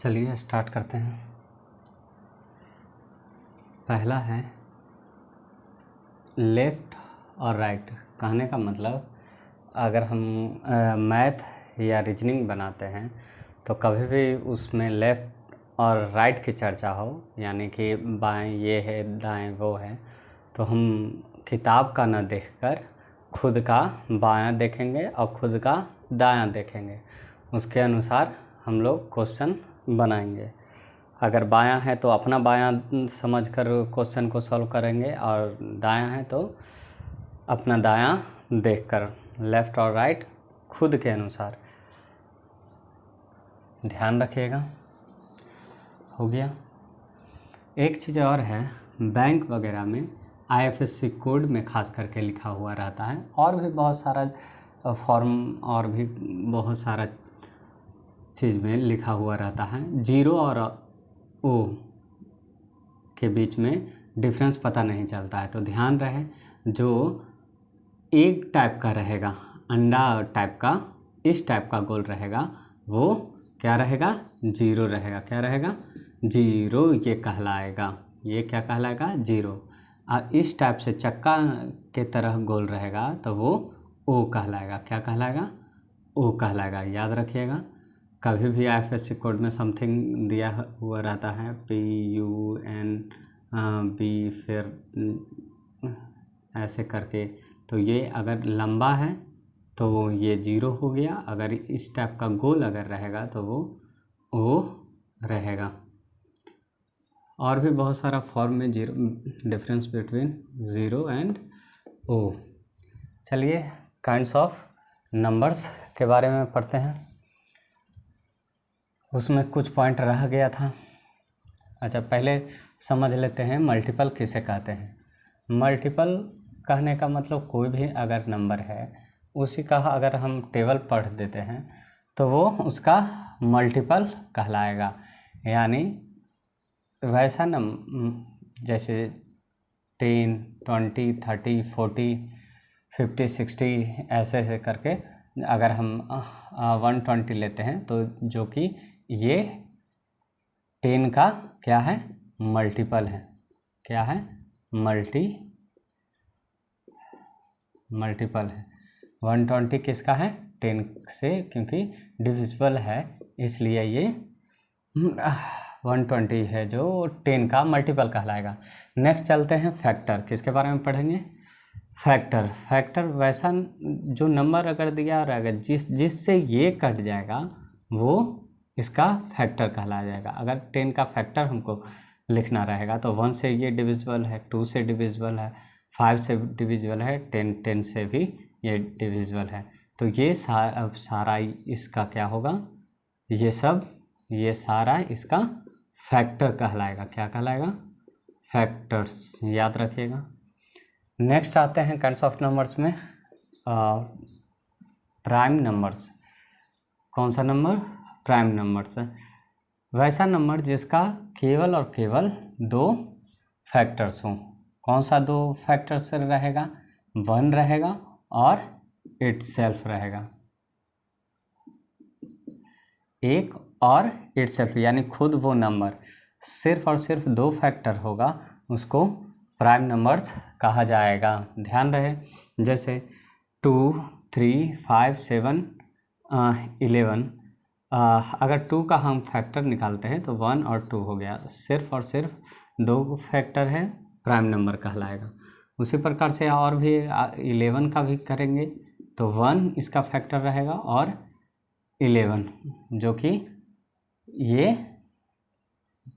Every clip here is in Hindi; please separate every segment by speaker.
Speaker 1: चलिए स्टार्ट करते हैं। पहला है लेफ़्ट और राइट। कहने का मतलब अगर हम मैथ या रीजनिंग बनाते हैं तो कभी भी उसमें लेफ़्ट और राइट की चर्चा हो, यानी कि बाएं ये है दाएं वो है, तो हम किताब का न देखकर खुद का बायां देखेंगे और खुद का दायां देखेंगे। उसके अनुसार हम लोग क्वेश्चन बनाएंगे। अगर बायां है तो अपना बायां समझकर क्वेश्चन को सॉल्व करेंगे और दायां है तो अपना दायां देखकर, लेफ़्ट और राइट खुद के अनुसार। ध्यान रखिएगा। हो गया। एक चीज़ और है, बैंक वगैरह में IFSC कोड में खास करके लिखा हुआ रहता है, और भी बहुत सारा फॉर्म और भी बहुत सारा चीज़ में लिखा हुआ रहता है। 0 और O के बीच में डिफरेंस पता नहीं चलता है, तो ध्यान रहे जो एक टाइप का रहेगा, अंडा टाइप का, इस टाइप का गोल रहेगा, वो क्या रहेगा? 0 रहेगा। क्या रहेगा? 0 ये कहलाएगा। ये क्या कहलाएगा? 0। और इस टाइप से चक्का के तरह गोल रहेगा तो वो O कहलाएगा। क्या कहलाएगा? O कहलाएगा। याद रखिएगा। कभी भी IFSC कोड में समथिंग दिया हुआ रहता है, PUNB फिर ऐसे करके, तो ये अगर लंबा है तो ये 0 हो गया। अगर इस टाइप का गोल अगर रहेगा तो वो O रहेगा। और भी बहुत सारा फॉर्म में डिफरेंस बिटवीन 0 एंड O। चलिए काइंड्स ऑफ नंबर्स के बारे में पढ़ते हैं। उसमें कुछ पॉइंट रह गया था। अच्छा, पहले समझ लेते हैं मल्टीपल किसे कहते हैं। मल्टीपल कहने का मतलब कोई भी अगर नंबर है उसी का अगर हम टेबल पढ़ देते हैं तो वो उसका मल्टीपल कहलाएगा। यानी वैसा जैसे 10, 20, 30, 40, 50, 60 ऐसे करके अगर हम 120 लेते हैं तो जो कि ये 10 का क्या है? मल्टीपल है। क्या है? मल्टीपल है। 120 किसका है? 10 से, क्योंकि डिविजिबल है इसलिए ये 120 है जो 10 का मल्टीपल कहलाएगा। नेक्स्ट चलते हैं फैक्टर। किसके बारे में पढ़ेंगे? फैक्टर वैसा जो नंबर अगर दिया रहेगा जिससे ये कट जाएगा वो इसका फैक्टर कहलाया जाएगा। अगर 10 का फैक्टर हमको लिखना रहेगा तो 1 से ये डिविजिबल है, 2 से डिविजिबल है, 5 से डिविजिबल है, 10 से भी ये डिविजिबल है। तो ये सारा इसका क्या होगा? ये सारा इसका फैक्टर कहलाएगा। क्या कहलाएगा? फैक्टर्स। याद रखिएगा। नेक्स्ट आते हैं काइंड्स ऑफ नंबर्स में प्राइम नंबर्स। कौन सा नंबर? Prime numbers. वैसा नंबर जिसका केवल और केवल 2 फैक्टर्स हों। कौन सा 2 फैक्टर्स रहेगा? 1 रहेगा और इटसेल्फ रहेगा। एक और इटसेल्फ, यानी खुद वो नंबर सिर्फ और सिर्फ 2 फैक्टर होगा, उसको प्राइम नंबर्स कहा जाएगा। ध्यान रहे, जैसे 2, 3, 5, 7, 11। अगर 2 का हम फैक्टर निकालते हैं तो 1 और 2 हो गया। सिर्फ और सिर्फ 2 फैक्टर है, प्राइम नंबर कहलाएगा। उसी प्रकार से और भी 11 का भी करेंगे तो 1 इसका फैक्टर रहेगा और 11 जो कि ये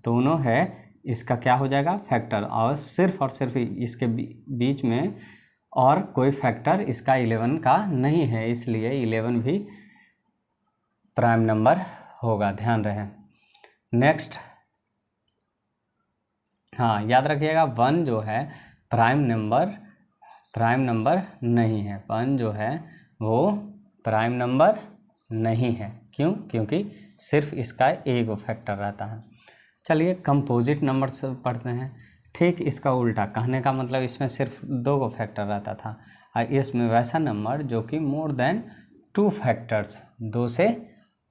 Speaker 1: दोनों है, इसका क्या हो जाएगा? फैक्टर। और सिर्फ इसके बीच में और कोई फैक्टर इसका 11 का नहीं है, इसलिए 11 भी प्राइम नंबर होगा। ध्यान रहे। नेक्स्ट, हाँ याद रखिएगा, 1 जो है प्राइम नंबर नहीं है। 1 जो है वो प्राइम नंबर नहीं है। क्यों? क्योंकि सिर्फ इसका एक फैक्टर रहता है। चलिए कंपोजिट नंबर्स पढ़ते हैं। ठीक इसका उल्टा, कहने का मतलब इसमें सिर्फ 2 फैक्टर रहता था, और इसमें वैसा नंबर जो कि मोर देन 2 फैक्टर्स, 2 से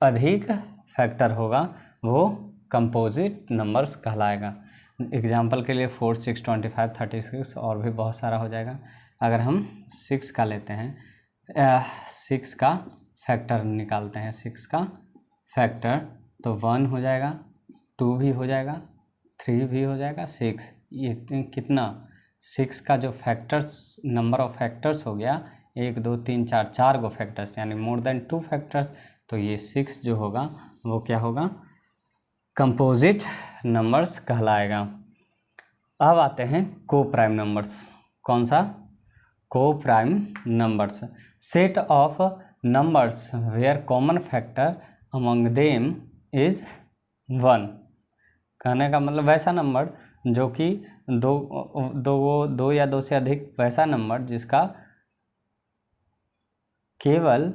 Speaker 1: अधिक फैक्टर होगा, वो कंपोजिट नंबर्स कहलाएगा। एग्जाम्पल के लिए 4, 6, 25, 36 और भी बहुत सारा हो जाएगा। अगर हम 6 का लेते हैं, 6 का फैक्टर निकालते हैं, 6 का फैक्टर तो 1 हो जाएगा, 2 भी हो जाएगा, 3 भी हो जाएगा, 6। ये कितना 6 का जो फैक्टर्स, नंबर ऑफ फैक्टर्स हो गया 1, 2, 3, 4, 4 गो फैक्टर्स, यानी मोर देन 2 फैक्टर्स। तो ये 6 जो होगा वो क्या होगा, कंपोजिट नंबर्स कहलाएगा। अब आते हैं को प्राइम नंबर्स। कौन सा? Coprime numbers, set of numbers where common factor among them is 1। कहने का मतलब वैसा नंबर जो कि दो या दो से अधिक वैसा नंबर जिसका केवल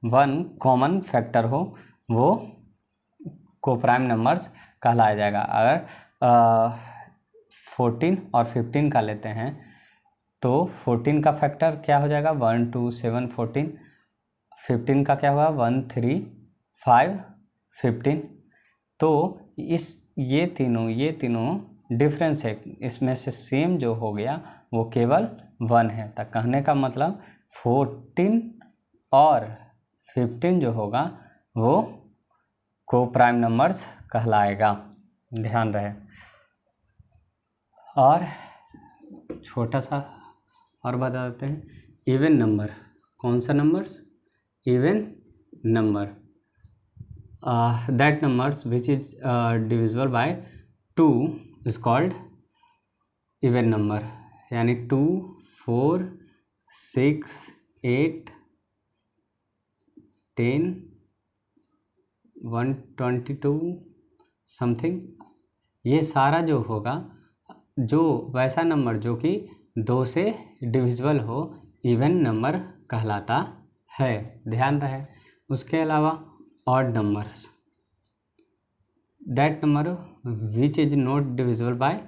Speaker 1: वन कॉमन फैक्टर हो, वो को प्राइम नंबर्स कहलाया जाएगा। अगर 14 और 15 का लेते हैं तो 14 का फैक्टर क्या हो जाएगा, 1, 2, 7, 14। 15 का क्या होगा, 1, 3, 5, 15। तो ये तीनों डिफरेंस है, इसमें से सेम जो हो गया वो केवल 1 है। तो कहने का मतलब 14 और 15 जो होगा वो को प्राइम नंबर्स कहलाएगा, ध्यान रहे। और छोटा सा और बता देते हैं, इवन नंबर। कौन सा numbers? Even number, that numbers which is divisible by 2 is called even number. यानी 2, 4, 6, 8, 10, 122 समथिंग, ये सारा जो होगा, जो वैसा नंबर जो कि 2 से डिविजिबल हो, इवन नंबर कहलाता है, ध्यान रहे। उसके अलावा odd numbers, that number which is not divisible by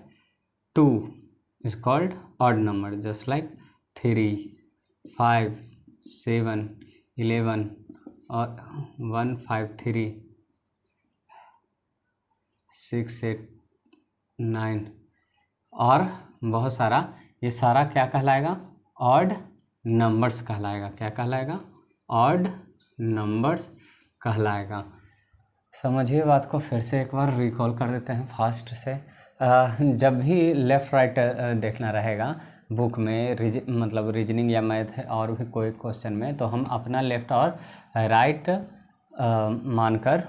Speaker 1: 2 is called odd number, just like 3, 5, 7, 11 और 1, 5, 3, 6, 8, 9 और बहुत सारा। ये सारा क्या कहलाएगा, ऑड नंबर्स कहलाएगा। क्या कहलाएगा, ऑड नंबर्स कहलाएगा। समझिए बात को, फिर से एक बार रिकॉल कर देते हैं फास्ट से। जब भी लेफ़्ट राइट देखना रहेगा बुक में, मतलब रीजनिंग या मैथ और भी कोई क्वेश्चन में, तो हम अपना लेफ़्ट और राइट मानकर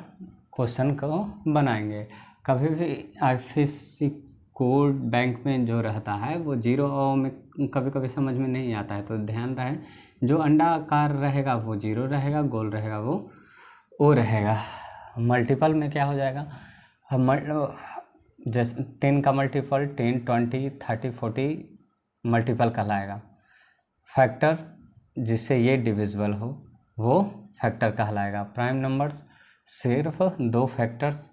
Speaker 1: क्वेश्चन को बनाएंगे। कभी भी IFSC कोड बैंक में जो रहता है वो 0 में कभी कभी समझ में नहीं आता है, तो ध्यान रहे, जो अंडाकार रहेगा वो 0 रहेगा, गोल रहेगा वो O रहेगा। मल्टीपल में क्या हो जाएगा, जैसे 10 का मल्टीपल 10, 20, 30, 40 मल्टीपल कहलाएगा। फैक्टर जिससे ये डिविजिबल हो वो फैक्टर कहलाएगा। प्राइम नंबर्स सिर्फ 2 फैक्टर्स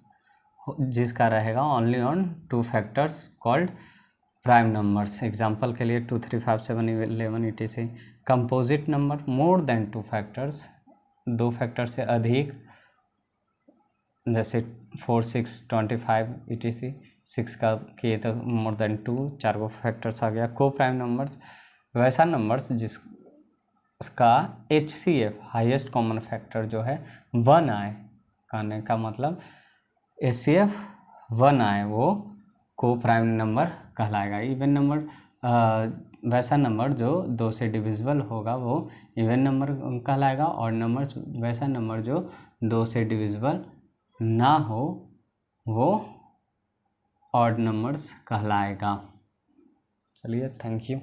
Speaker 1: जिसका रहेगा only on 2 factors called prime numbers. Example के लिए 2, 3, 5, 7, 11 etc। Composite number more than 2 factors, 2 factor से अधिक, जैसे 4, 6, 25 etc। 6 का किए तो मोर देन 2, 4 गो फैक्टर्स आ गया। को प्राइम नंबर्स वैसा नंबर्स जिसका HCF हाईएस्ट कॉमन फैक्टर जो है 1 आए। कहने का मतलब HCF 1 आए वो को प्राइम नंबर कहलाएगा। इवन नंबर वैसा नंबर जो 2 से डिविजिबल होगा वो इवन नंबर कहलाएगा। और नंबर वैसा नंबर जो 2 से डिविजिबल ना हो वो ऑड नंबर्स कहलाएगा। चलिए, थैंक यू।